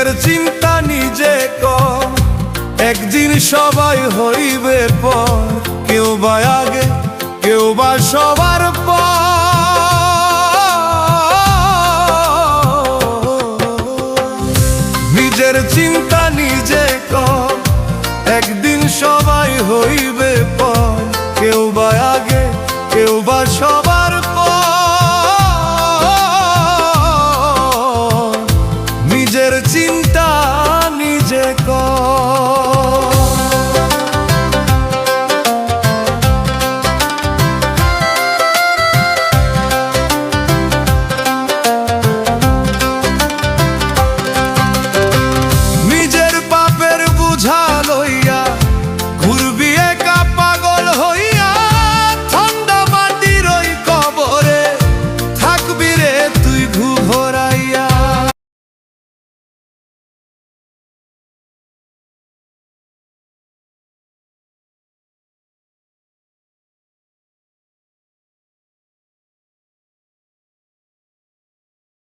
নিজের চিন্তা নিজে কর, একদিন সবাই হইবে পর। কেউ বা আগে, কেউ বা সবার পর। নিজের চিন্তা নিজে কর, একদিন সবাই হইবে